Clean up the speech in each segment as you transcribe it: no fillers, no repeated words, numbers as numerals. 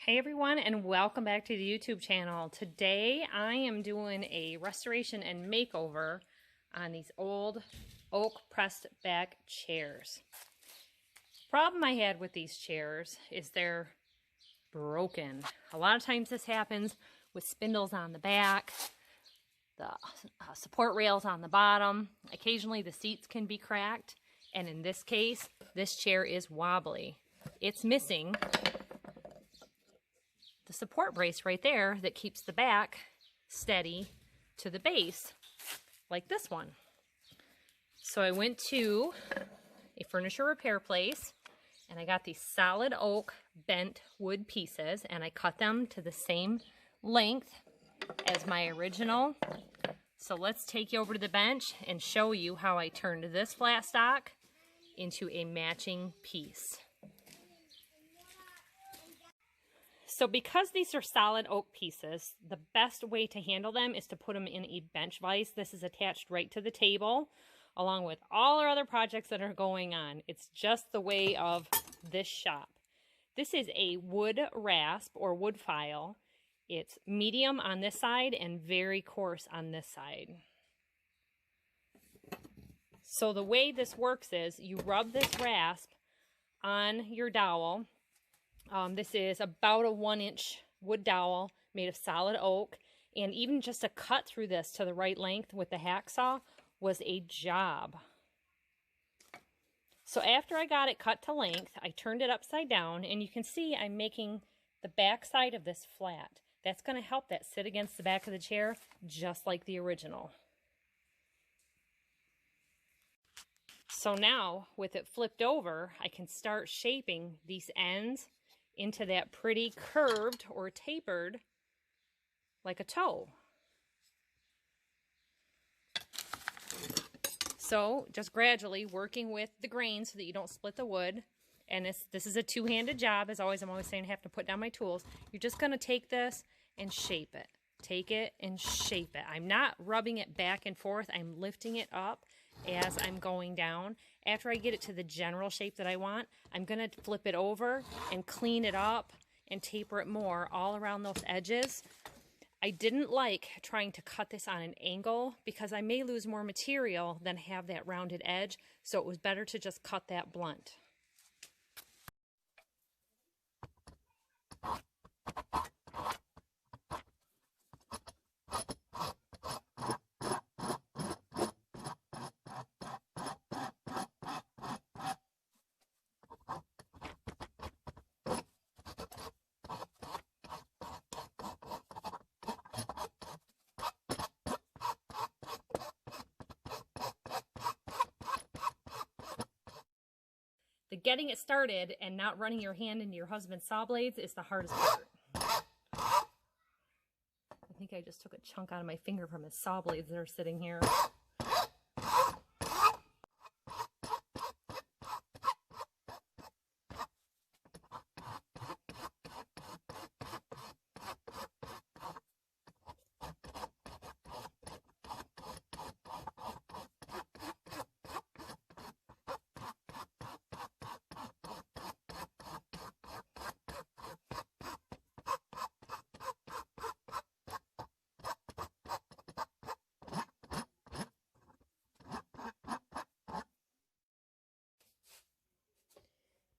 Hey everyone, and welcome back to the YouTube channel. Today I am doing a restoration and makeover on these old oak pressed back chairs. Problem I had with these chairs is they're broken. A lot of times this happens with spindles on the back, the support rails on the bottom. Occasionally the seats can be cracked, and in this case this chair is wobbly. It's missing the support brace right there that keeps the back steady to the base, like this one. So I went to a furniture repair place and I got these solid oak bent wood pieces and I cut them to the same length as my original. So let's take you over to the bench and show you how I turned this flat stock into a matching piece. So because these are solid oak pieces, the best way to handle them is to put them in a bench vise. This is attached right to the table, along with all our other projects that are going on. It's just the way of this shop. This is a wood rasp or wood file. It's medium on this side and very coarse on this side. So the way this works is you rub this rasp on your dowel. This is about a 1-inch wood dowel made of solid oak, and even just a cut through this to the right length with the hacksaw was a job. So after I got it cut to length, I turned it upside down, and you can see I'm making the back side of this flat. That's going to help that sit against the back of the chair just like the original. So now, with it flipped over, I can start shaping these ends into that pretty curved or tapered like a toe. So just gradually working with the grain so that you don't split the wood. And this is a two-handed job. As always, I'm always saying I have to put down my tools. You're just going to take this and shape it. Take it and shape it. I'm not rubbing it back and forth. I'm lifting it up as I'm going down. After I get it to the general shape that I want, I'm going to flip it over and clean it up and taper it more all around those edges. I didn't like trying to cut this on an angle because I may lose more material than have that rounded edge, so it was better to just cut that blunt. The getting it started and not running your hand into your husband's saw blades is the hardest part. I think I just took a chunk out of my finger from his saw blades that are sitting here.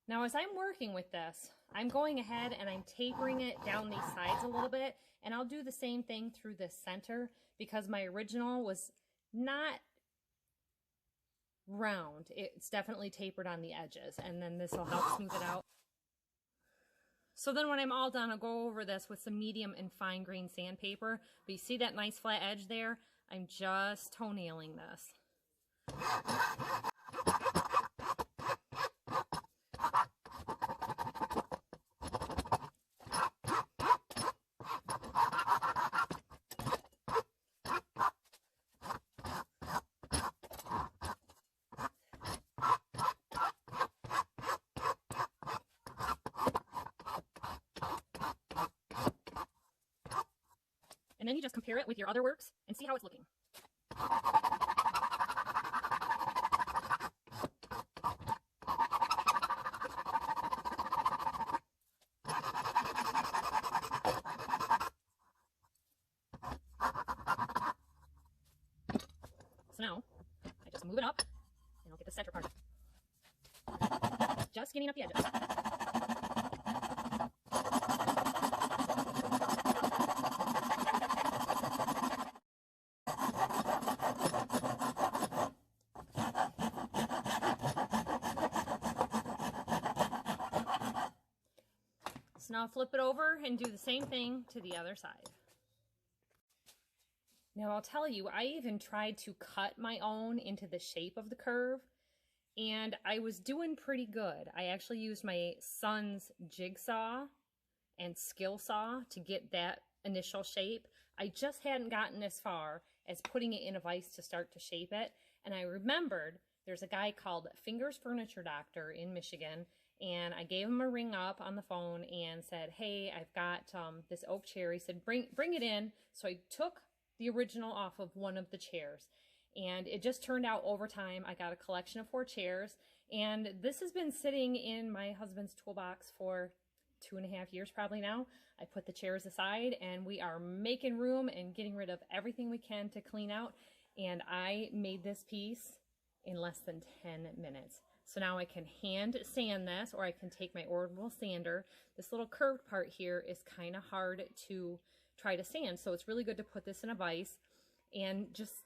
Now as I'm working with this, I'm going ahead and I'm tapering it down these sides a little bit, and I'll do the same thing through the center because my original was not round. It's definitely tapered on the edges, and then this will help smooth it out. So then when I'm all done, I'll go over this with some medium and fine grain sandpaper. But you see that nice flat edge there? I'm just toenailing this. And then you just compare it with your other works and see how it's looking. move it up, and I'll get the center part. Just skinning up the edges. So now flip it over and do the same thing to the other side. Now I'll tell you, I even tried to cut my own into the shape of the curve, and I was doing pretty good. I actually used my son's jigsaw and skill saw to get that initial shape. I just hadn't gotten as far as putting it in a vise to start to shape it. And I remembered there's a guy called Fingers Furniture Doctor in Michigan, and I gave him a ring up on the phone and said, hey, I've got this oak chair. He said, bring it in. So I took the original off of one of the chairs, and it just turned out over time I got a collection of 4 chairs, and this has been sitting in my husband's toolbox for 2.5 years probably now. I put the chairs aside, and we are making room and getting rid of everything we can to clean out, and I made this piece in less than 10 minutes. So now I can hand sand this, or I can take my orbital sander. This little curved part here is kind of hard to try to sand, so it's really good to put this in a vise and just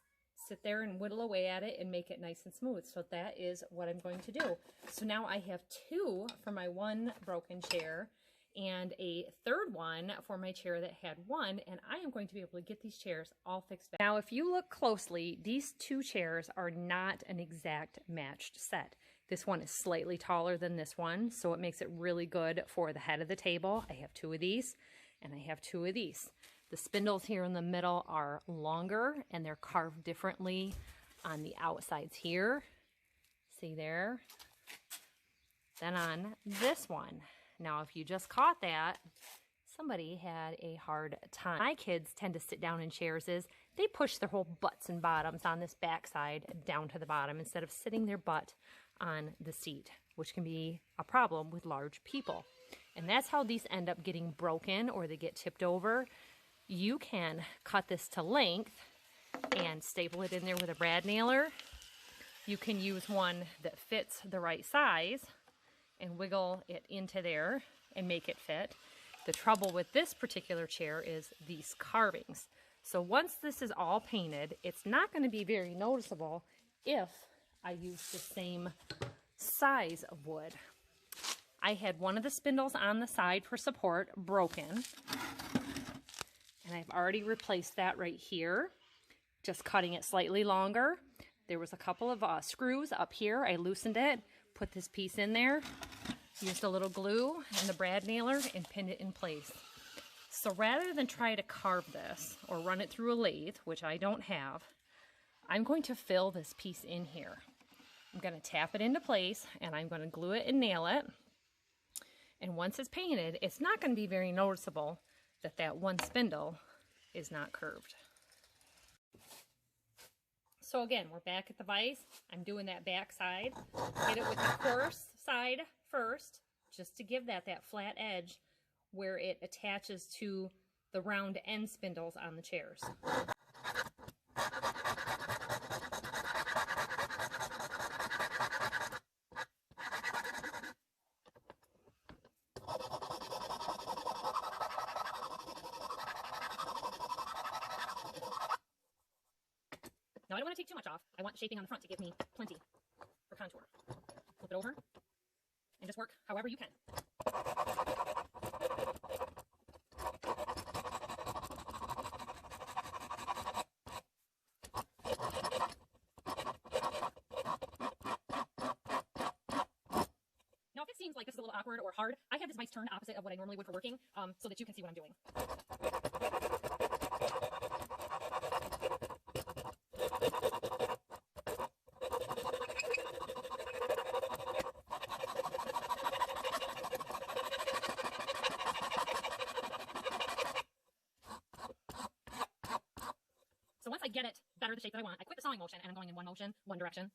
sit there and whittle away at it and make it nice and smooth. So that is what I'm going to do. So now I have 2 for my one broken chair and a third one for my chair that had 1, and I am going to be able to get these chairs all fixed back. Now if you look closely, these 2 chairs are not an exact matched set. This one is slightly taller than this one, so it makes it really good for the head of the table. I have 2 of these, and I have 2 of these. The spindles here in the middle are longer, and they're carved differently on the outsides here. See there? Then on this one. Now, if you just caught that, somebody had a hard time. My kids tend to sit down in chairs is they push their whole butts and bottoms on this backside down to the bottom instead of sitting their butt on the seat, which can be a problem with large people. And that's how these end up getting broken, or they get tipped over. You can cut this to length and staple it in there with a brad nailer. You can use one that fits the right size and wiggle it into there and make it fit. The trouble with this particular chair is these carvings. So once this is all painted, it's not going to be very noticeable if I use the same size of wood. I had one of the spindles on the side for support broken, and I've already replaced that right here, just cutting it slightly longer. There was a couple of screws up here. I loosened it, put this piece in there, used a little glue and the brad nailer, and pinned it in place. So rather than try to carve this or run it through a lathe, which I don't have, I'm going to fill this piece in here. I'm going to tap it into place, and I'm going to glue it and nail it. And once it's painted, it's not going to be very noticeable that that one spindle is not curved. So again, we're back at the vise. I'm doing that back side. Hit it with the coarse side first, just to give that flat edge where it attaches to the round end spindles on the chairs. Now I don't want to take too much off. I want the shaping on the front to give me plenty for contour. Flip it over and just work however you can. Now if it seems like this is a little awkward or hard, I have this vise turned opposite of what I normally would for working, so that you can see what I'm doing. So once I get it better the shape that I want, I quit the sawing motion and I'm going in one motion, one direction.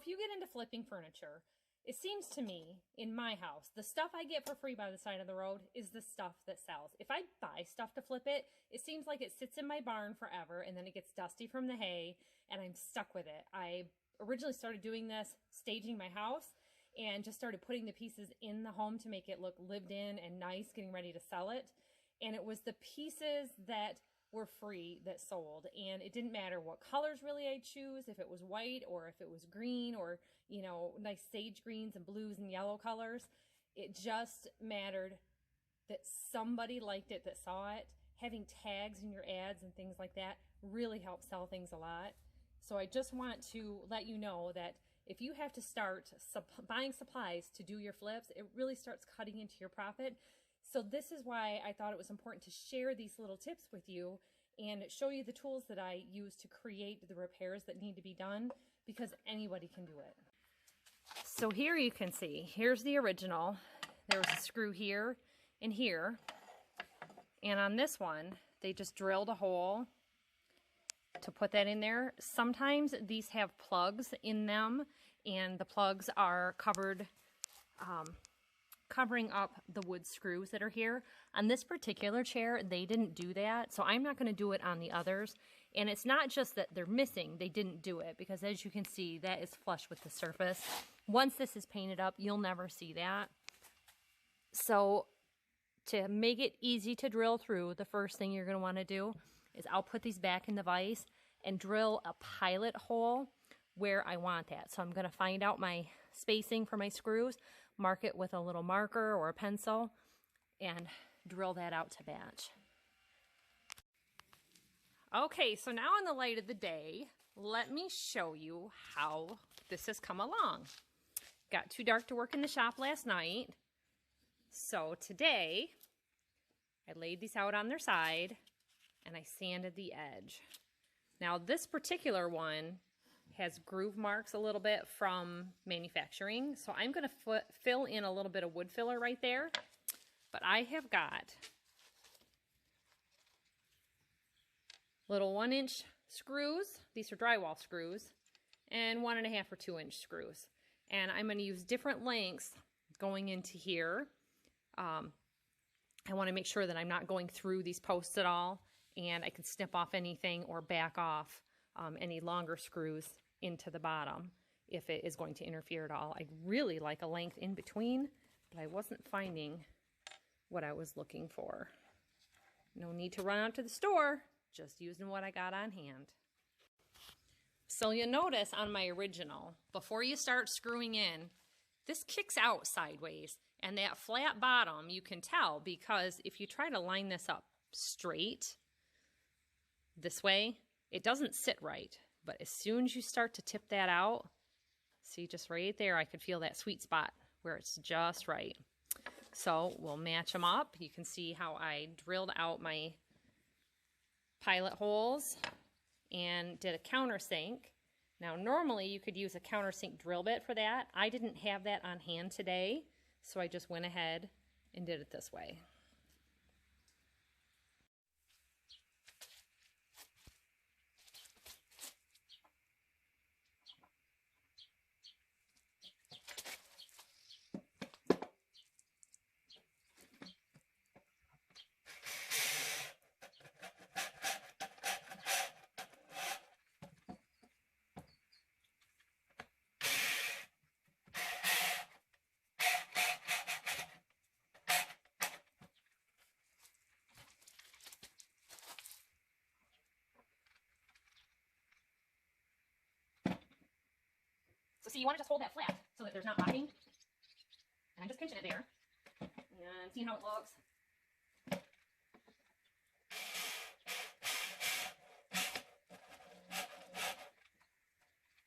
if you get into flipping furniture, it seems to me, in my house, the stuff I get for free by the side of the road is the stuff that sells. If I buy stuff to flip it, it seems like it sits in my barn forever and then it gets dusty from the hay and I'm stuck with it. I originally started doing this, staging my house, and just started putting the pieces in the home to make it look lived in and nice, getting ready to sell it. And it was the pieces that were free that sold, and it didn't matter what colors really I choose, if it was white or if it was green or, you know, nice sage greens and blues and yellow colors. It just mattered that somebody liked it, that saw it. Having tags in your ads and things like that really helps sell things a lot. So I just want to let you know that if you have to start buying supplies to do your flips, it really starts cutting into your profit. So this is why I thought it was important to share these little tips with you and show you the tools that I use to create the repairs that need to be done, because anybody can do it. So here you can see, here's the original. There was a screw here and here. And on this one, they just drilled a hole to put that in there. Sometimes these have plugs in them, and the plugs are covered, covering up the wood screws that are here. On this particular chair, they didn't do that, so I'm not going to do it on the others. And it's not just that they're missing, they didn't do it, because as you can see, that is flush with the surface. Once this is painted up, you'll never see that. So to make it easy to drill through, the first thing you're going to want to do is I'll put these back in the vise and drill a pilot hole where I want that. So I'm going to find out my spacing for my screws, mark it with a little marker or a pencil, and drill that out to batch. Okay, so now in the light of the day, let me show you how this has come along. Got too dark to work in the shop last night, so today I laid these out on their side and I sanded the edge. Now this particular one has groove marks a little bit from manufacturing, so I'm going to fill in a little bit of wood filler right there. But I have got little 1-inch screws. These are drywall screws, and 1.5 or 2-inch screws. And I'm going to use different lengths going into here. I want to make sure that I'm not going through these posts at all, and I can snip off anything or back off any longer screws into the bottom if it is going to interfere at all. I really like a length in between, but I wasn't finding what I was looking for. No need to run out to the store, just using what I got on hand. So you'll notice on my original, before you start screwing in, this kicks out sideways, and that flat bottom you can tell, because if you try to line this up straight this way, it doesn't sit right. But as soon as you start to tip that out, see, just right there, I could feel that sweet spot where it's just right. So we'll match them up. You can see how I drilled out my pilot holes and did a countersink. Now normally you could use a countersink drill bit for that. I didn't have that on hand today, so I just went ahead and did it this way. So see, you want to just hold that flat so that there's not locking. And I'm just pinching it there and seeing how it looks.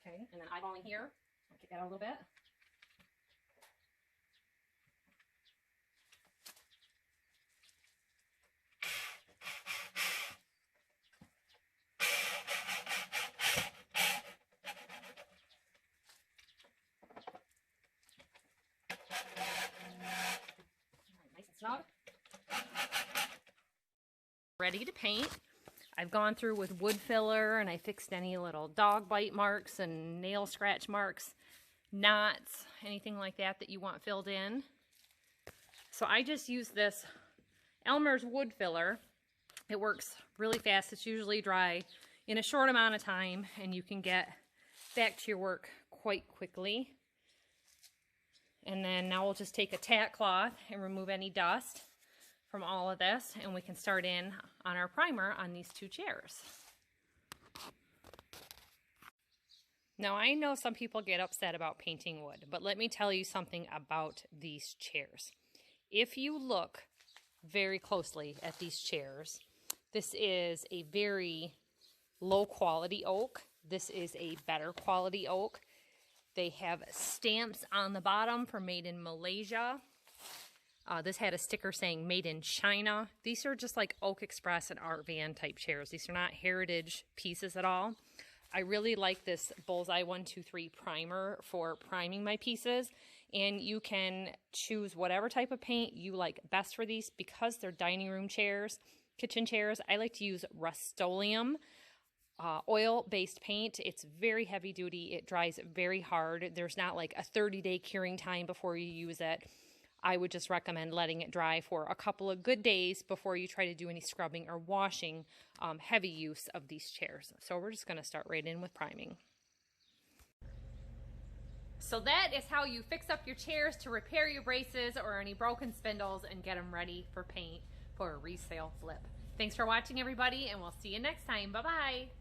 Okay, and then eyeballing here. I'll kick that out a little bit. Snug. Ready to paint. I've gone through with wood filler and I fixed any little dog bite marks and nail scratch marks knots, anything like that that you want filled in. So I just use this Elmer's wood filler. It works really fast. It's usually dry in a short amount of time, and you can get back to your work quite quickly. And then now we'll just take a tack cloth and remove any dust from all of this, and we can start in on our primer on these two chairs. Now, I know some people get upset about painting wood, but let me tell you something about these chairs. If you look very closely at these chairs, this is a very low quality oak. This is a better quality oak. They have stamps on the bottom for made in Malaysia. This had a sticker saying made in China. These are just like Oak Express and Art Van type chairs. These are not heritage pieces at all. I really like this Bullseye 123 primer for priming my pieces, and you can choose whatever type of paint you like best for these. Because they're dining room chairs, kitchen chairs, I like to use Rust-Oleum oil-based paint. It's very heavy duty. It dries very hard. There's not like a 30-day curing time before you use it. I would just recommend letting it dry for a couple of good days before you try to do any scrubbing or washing heavy use of these chairs. So we're just going to start right in with priming. So that is how you fix up your chairs to repair your braces or any broken spindles and get them ready for paint for a resale flip. Thanks for watching, everybody, and we'll see you next time. Bye-bye.